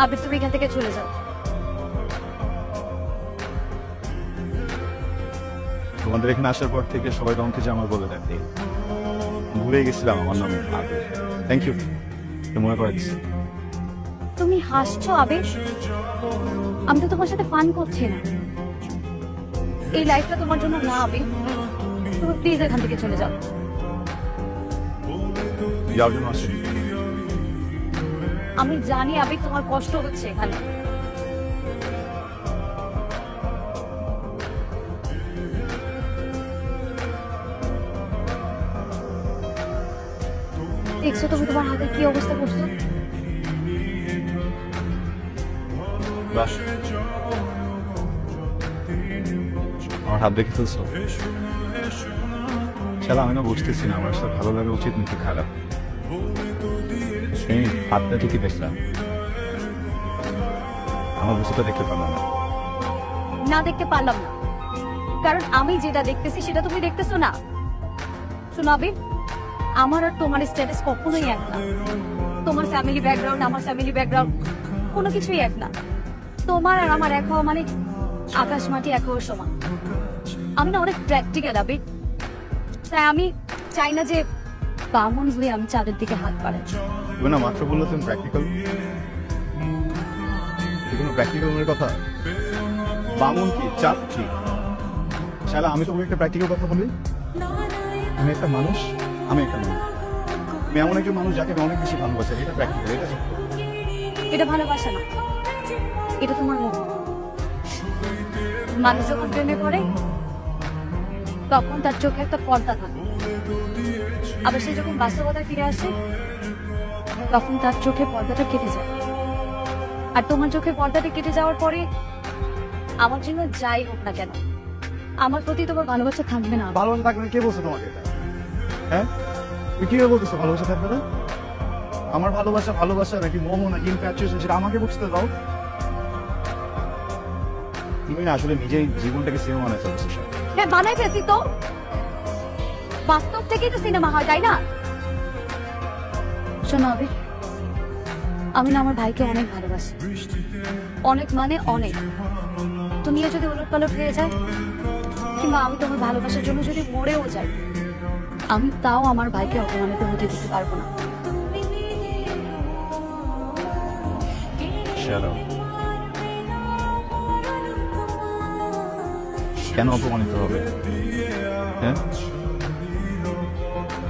আবির তুমি এখান থেকে চলে যাও। তোমাদের এখানে আসার পর থেকে সবাই তোমাকে যে আমার বলে দেয়, ভুলে গেছিলাম আমার নাম আবির। থ্যাংক ইউ, মনে করে দিচ্ছি। তুমি হাসছো আবির? আমি তো তোমার সাথে ফান করছি না। এই লাইফটা তোমার জন্য না আবির, তুমি প্লিজ এখান থেকে চলে যাও। যাওয়ার জন্য আসেনি। আমি জানি আবির তোমার কষ্ট হচ্ছে এখানে। দেখছো তুমি তোমার হাতে কি অবস্থা করছো? আমার হাত দেখে ফেলছো? শালা আমি না বুঝতেছি না আমার সাথে ভালো লাগা উচিত নাকি খারাপ। হাতটা ঠিকই দেখলাম, আমার বুঝতে দেখতে পারলাম না। না দেখতে পারলাম না, কারণ আমি যেটা দেখতেছি সেটা তুমি দেখতেছো না। শোনো আবির, আমার আর তোমার স্ট্যাটাস কখনোই এক না। তোমার ফ্যামিলি ব্যাকগ্রাউন্ড, আমার ফ্যামিলি ব্যাকগ্রাউন্ড কোনো কিছুই এক না। তোমার আর আমার এক হওয়া মানে আকাশ মাটি এক হওয়ার সমান। আমি না অনেক প্র্যাকটিক্যাল আবির, তাই আমি চাই না যে বামন হয়ে আমি চাঁদের দিকে হাত বাড়াই। তুমি না মাত্র বললো তুমি প্র্যাকটিক্যাল, কোনো প্র্যাকটিক্যালের কথা? বামন কি, চাঁদ কি? শালা আমি তোমাকে একটা প্র্যাকটিক্যাল কথা বলি। আমি একটা মানুষ, আমি এমন একজন মানুষ যাকে আমি অনেক বেশি ভালোবাসি। এটা প্র্যাকটিক্যাল, এটা সত্য। এটা ভালোবাসা না, এটা তোমার মুখ। মানুষ যখন প্রেমে পড়ে তখন তার চোখে একটা পর্দা থাকে, আবার সে যখন বাস্তবতায় ফিরে আসে তখন তার চোখে পর্দাটা কেটে যায়। আর তোমার চোখে পর্দাটা কেটে যাওয়ার পরে আমার জন্য যাই হোক না কেন, আমার প্রতি তোমার ভালোবাসা থাকবে না। ভালোবাসা থাকবে না? কে বলছো তোমাকে এটা? হ্যাঁ, তুমি কিভাবে বলতেছো ভালোবাসা থাকবে না? আমার ভালোবাসা নাকি মোহ নাকি ইনফ্যাচুয়েশন, সেটা আমাকে বুঝতে দাও। তুমি না আসলে নিজেই জীবনটাকে সিনেমা বানাই ফেলছো। হ্যাঁ বানাই ফেলছি তো, বাস্তব থেকেই তো সিনেমা হয়, তাই না? শোনো আবির, আমি না আমার ভাইকে অনেক ভালোবাসি, অনেক মানে অনেক। তুমিও যদি উলট পালট হয়ে যায় কিংবা আমি তোমার ভালোবাসার জন্য যদি মরেও যাই, আমি তাও আমার ভাইকে অপমানিত হতে দিতে পারবো না। কেন অপমানিত হবে? হ্যাঁ,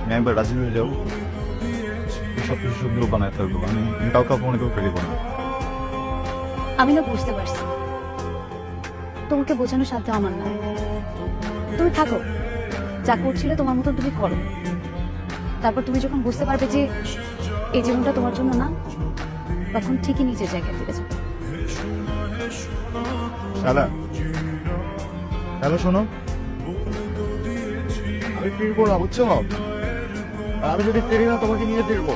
আমি একবার রাজি হয়ে যাও, সবকিছু সুন্দর বানায় ফেলবো। আমি কাউকে অপমানিত ফেলবো না। আমি না বুঝতে পারছি, তোমাকে বোঝানোর সাধ্য আমার না। তুমি থাকো, যা করছিলে তোমার মতো তুমি করো। তারপর তুমি যখন বুঝতে পারবে যে এই জীবনটা তোমার জন্য না, তখন ঠিকই নিজের জায়গায় ফিরে যাবে। হ্যালো, শোনো, আমি ফিরবো না, বুঝছো? আমি যদি ফিরি না তোমাকে নিয়ে ফিরবো।